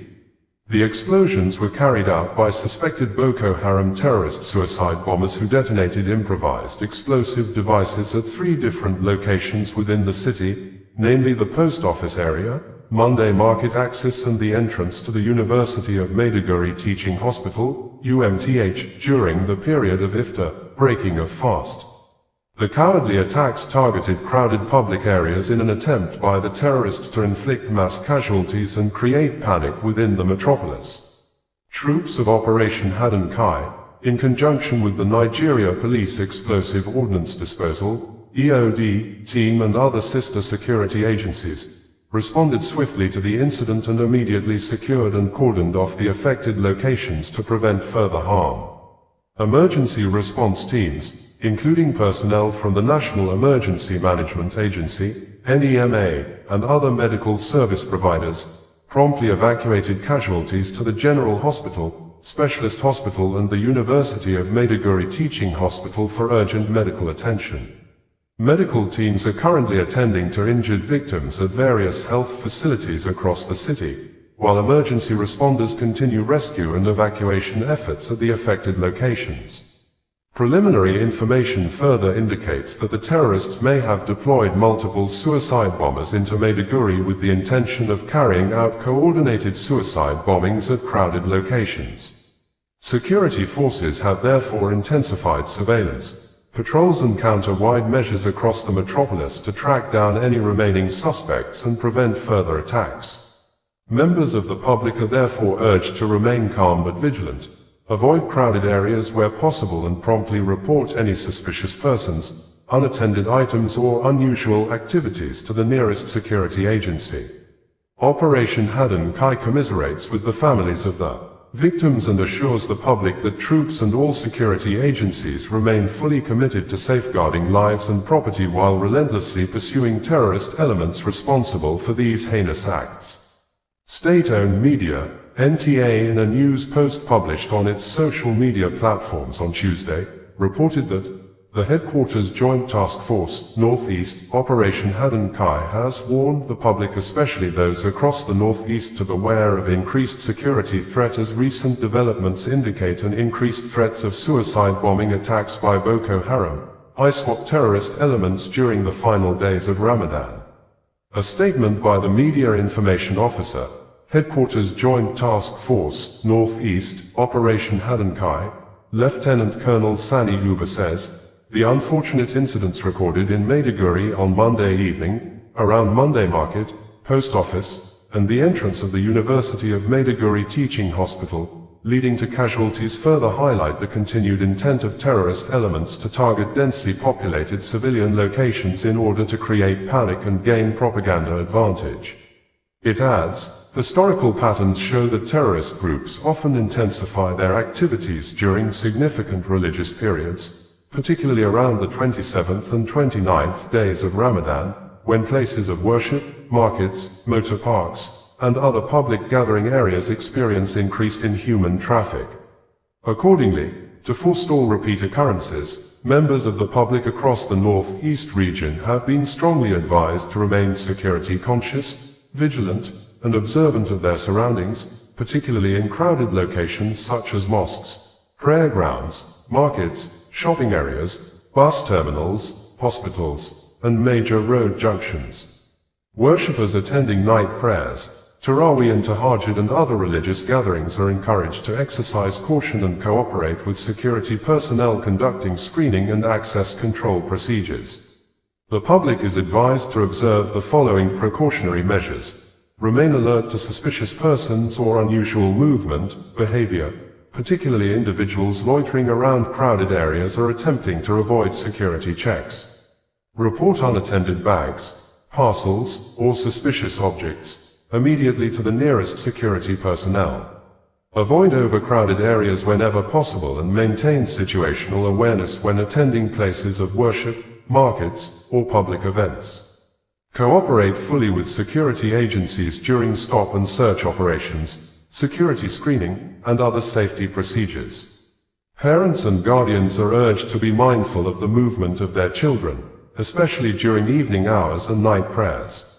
The explosions were carried out by suspected Boko Haram terrorist suicide bombers who detonated improvised explosive devices at 3 different locations within the city, namely the post office area, Monday market access and the entrance to the University of Maiduguri Teaching Hospital, UMTH, during the period of iftar, breaking of fast. The cowardly attacks targeted crowded public areas in an attempt by the terrorists to inflict mass casualties and create panic within the metropolis. Troops of Operation Haddon Kai, in conjunction with the Nigeria Police Explosive Ordnance Disposal, EOD, team and other sister security agencies, responded swiftly to the incident and immediately secured and cordoned off the affected locations to prevent further harm. Emergency response teams, including personnel from the National Emergency Management Agency, NEMA, and other medical service providers, promptly evacuated casualties to the General Hospital, Specialist Hospital and the University of Maiduguri Teaching Hospital for urgent medical attention. Medical teams are currently attending to injured victims at various health facilities across the city, while emergency responders continue rescue and evacuation efforts at the affected locations. Preliminary information further indicates that the terrorists may have deployed multiple suicide bombers into Maiduguri with the intention of carrying out coordinated suicide bombings at crowded locations. Security forces have therefore intensified surveillance, patrols and counter-wide measures across the metropolis to track down any remaining suspects and prevent further attacks. Members of the public are therefore urged to remain calm but vigilant, avoid crowded areas where possible and promptly report any suspicious persons, unattended items or unusual activities to the nearest security agency. Operation Haddon Kai commiserates with the families of the victims and assures the public that troops and all security agencies remain fully committed to safeguarding lives and property while relentlessly pursuing terrorist elements responsible for these heinous acts. State-owned media, NTA, in a news post published on its social media platforms on Tuesday, reported that the Headquarters Joint Task Force Northeast Operation Haddon Kai has warned the public, especially those across the Northeast, to beware of increased security threat as recent developments indicate an increased threats of suicide bombing attacks by Boko Haram, ISWAP terrorist elements during the final days of Ramadan. A statement by the Media Information Officer, Headquarters Joint Task Force, Northeast, Operation Hadankai, Lieutenant Colonel Sani Uba says, the unfortunate incidents recorded in Maiduguri on Monday evening, around Monday Market, Post Office, and the entrance of the University of Maiduguri Teaching Hospital, leading to casualties, further highlight the continued intent of terrorist elements to target densely populated civilian locations in order to create panic and gain propaganda advantage. It adds, historical patterns show that terrorist groups often intensify their activities during significant religious periods, particularly around the 27th and 29th days of Ramadan, when places of worship, markets, motor parks, and other public gathering areas experience increased inhuman traffic. Accordingly, to forestall repeat occurrences, members of the public across the Northeast region have been strongly advised to remain security conscious, vigilant, and observant of their surroundings, particularly in crowded locations such as mosques, prayer grounds, markets, shopping areas, bus terminals, hospitals, and major road junctions. Worshippers attending night prayers, Tarawih and Tahajjud and other religious gatherings are encouraged to exercise caution and cooperate with security personnel conducting screening and access control procedures. The public is advised to observe the following precautionary measures. Remain alert to suspicious persons or unusual movement, behavior, particularly individuals loitering around crowded areas or attempting to avoid security checks. Report unattended bags, parcels, or suspicious objects immediately to the nearest security personnel. Avoid overcrowded areas whenever possible and maintain situational awareness when attending places of worship, markets, or public events. Cooperate fully with security agencies during stop and search operations, security screening, and other safety procedures. Parents and guardians are urged to be mindful of the movement of their children, especially during evening hours and night prayers.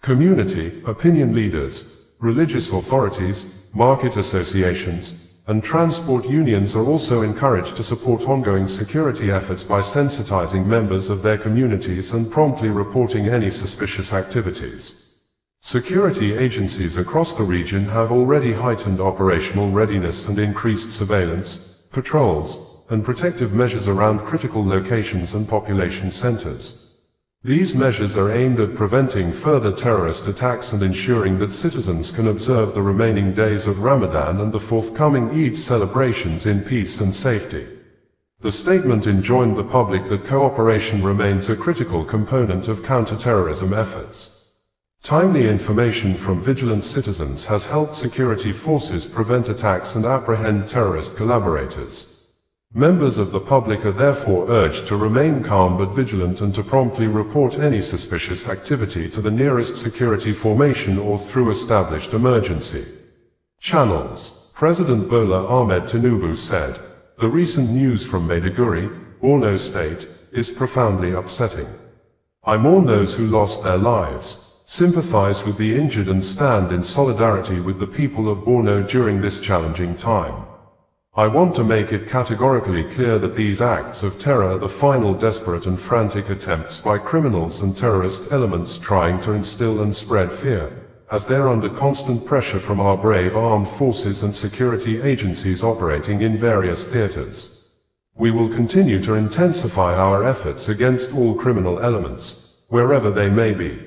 Community, opinion leaders, religious authorities, market associations, and transport unions are also encouraged to support ongoing security efforts by sensitizing members of their communities and promptly reporting any suspicious activities. Security agencies across the region have already heightened operational readiness and increased surveillance, patrols, and protective measures around critical locations and population centers. These measures are aimed at preventing further terrorist attacks and ensuring that citizens can observe the remaining days of Ramadan and the forthcoming Eid celebrations in peace and safety. The statement enjoined the public that cooperation remains a critical component of counter-terrorism efforts. Timely information from vigilant citizens has helped security forces prevent attacks and apprehend terrorist collaborators. Members of the public are therefore urged to remain calm but vigilant and to promptly report any suspicious activity to the nearest security formation or through established emergency channels. President Bola Ahmed Tinubu said, "The recent news from Maiduguri, Borno State, is profoundly upsetting. I mourn those who lost their lives, sympathize with the injured and stand in solidarity with the people of Borno during this challenging time. I want to make it categorically clear that these acts of terror are the final desperate and frantic attempts by criminals and terrorist elements trying to instill and spread fear, as they're under constant pressure from our brave armed forces and security agencies operating in various theaters. We will continue to intensify our efforts against all criminal elements, wherever they may be.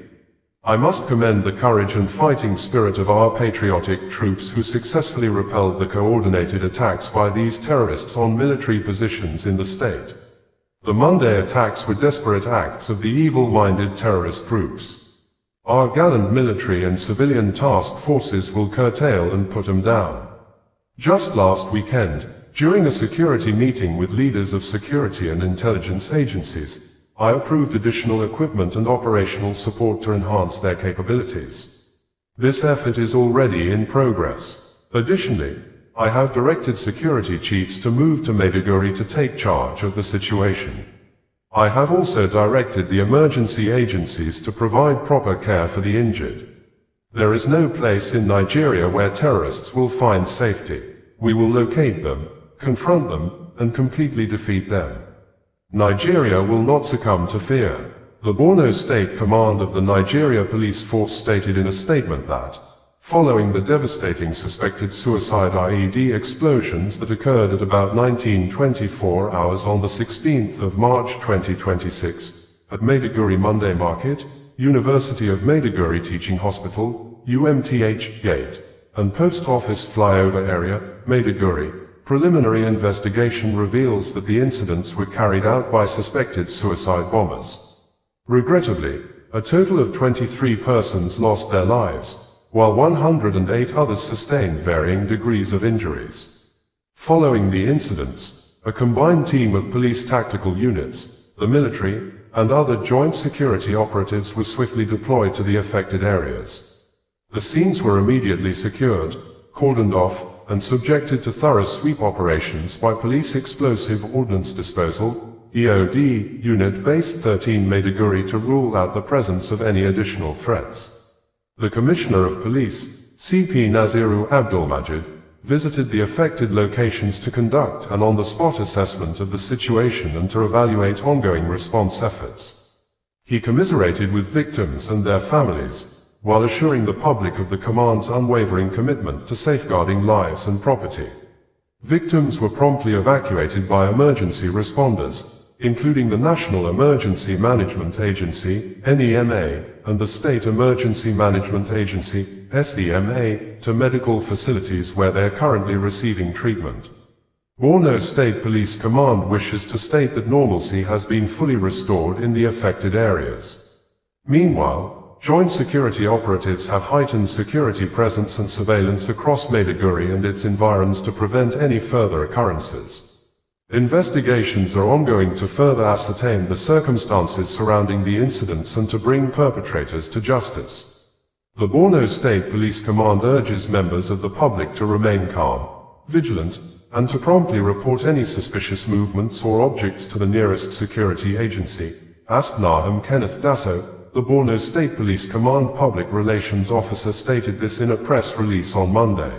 I must commend the courage and fighting spirit of our patriotic troops who successfully repelled the coordinated attacks by these terrorists on military positions in the state. The Monday attacks were desperate acts of the evil-minded terrorist groups. Our gallant military and civilian task forces will curtail and put them down." Just last weekend, during a security meeting with leaders of security and intelligence agencies, I approved additional equipment and operational support to enhance their capabilities. This effort is already in progress. Additionally, I have directed security chiefs to move to Maiduguri to take charge of the situation. I have also directed the emergency agencies to provide proper care for the injured. There is no place in Nigeria where terrorists will find safety. We will locate them, confront them, and completely defeat them. Nigeria will not succumb to fear. The Borno State Command of the Nigeria Police Force stated in a statement that, following the devastating suspected suicide IED explosions that occurred at about 19:24 hours on the 16th of March 2026, at Maiduguri Monday Market, University of Maiduguri Teaching Hospital, UMTH Gate, and Post Office Flyover Area, Maiduguri, preliminary investigation reveals that the incidents were carried out by suspected suicide bombers. Regrettably, a total of 23 persons lost their lives, while 108 others sustained varying degrees of injuries. Following the incidents, a combined team of police tactical units, the military, and other joint security operatives were swiftly deployed to the affected areas. The scenes were immediately secured, cordoned off, and subjected to thorough sweep operations by Police Explosive Ordnance Disposal (EOD) Unit Base 13 Maiduguri to rule out the presence of any additional threats. The Commissioner of Police, CP Naziru Abdulmajid, visited the affected locations to conduct an on-the-spot assessment of the situation and to evaluate ongoing response efforts. He commiserated with victims and their families, while assuring the public of the command's unwavering commitment to safeguarding lives and property. Victims were promptly evacuated by emergency responders, including the National Emergency Management Agency, NEMA, and the State Emergency Management Agency, SEMA, to medical facilities where they are currently receiving treatment. Borno State Police Command wishes to state that normalcy has been fully restored in the affected areas. Meanwhile, joint security operatives have heightened security presence and surveillance across Maiduguri and its environs to prevent any further occurrences. Investigations are ongoing to further ascertain the circumstances surrounding the incidents and to bring perpetrators to justice. The Borno State Police Command urges members of the public to remain calm, vigilant, and to promptly report any suspicious movements or objects to the nearest security agency, ASP Nahum Kenneth Dasso, the Borno State Police Command Public Relations Officer stated this in a press release on Monday.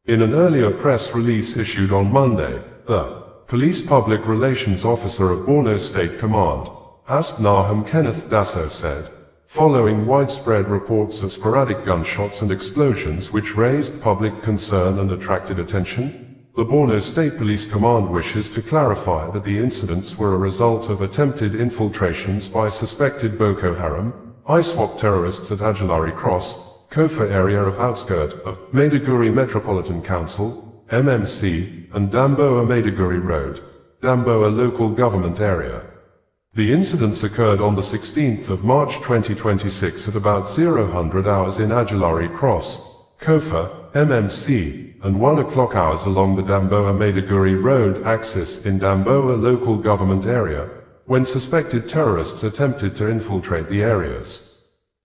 In an earlier press release issued on Monday, the Police Public Relations Officer of Borno State Command, ASP Nahum Kenneth Dasso said, following widespread reports of sporadic gunshots and explosions which raised public concern and attracted attention, the Borno State Police Command wishes to clarify that the incidents were a result of attempted infiltrations by suspected Boko Haram, ISWAP terrorists at Ajulari Cross, Kofa area of outskirt of Maiduguri Metropolitan Council, MMC, and Damboa Maiduguri Road, Damboa Local Government Area. The incidents occurred on the 16th of March 2026 at about 0000 hours in Ajulari Cross, Kofa, MMC, and 1 o'clock hours along the Damboa Maiduguri Road axis in Damboa Local Government Area, when suspected terrorists attempted to infiltrate the areas.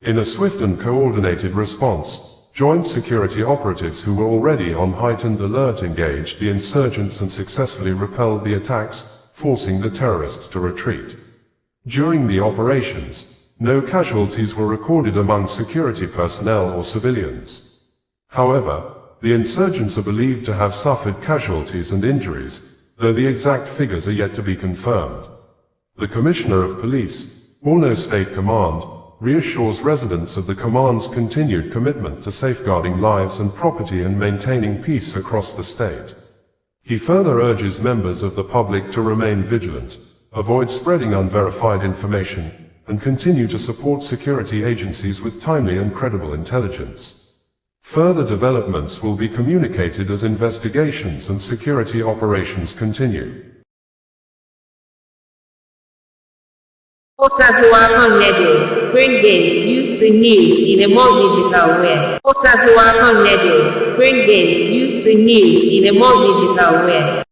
In a swift and coordinated response, joint security operatives who were already on heightened alert engaged the insurgents and successfully repelled the attacks, forcing the terrorists to retreat. During the operations, no casualties were recorded among security personnel or civilians. However, the insurgents are believed to have suffered casualties and injuries, though the exact figures are yet to be confirmed. The Commissioner of Police, Borno State Command, reassures residents of the command's continued commitment to safeguarding lives and property and maintaining peace across the state. He further urges members of the public to remain vigilant, avoid spreading unverified information, and continue to support security agencies with timely and credible intelligence. Further developments will be communicated as investigations and security operations continue. ISWAP Radio, bringing you the news in a more digital way. ISWAP Radio, bringing you the news in a more digital way.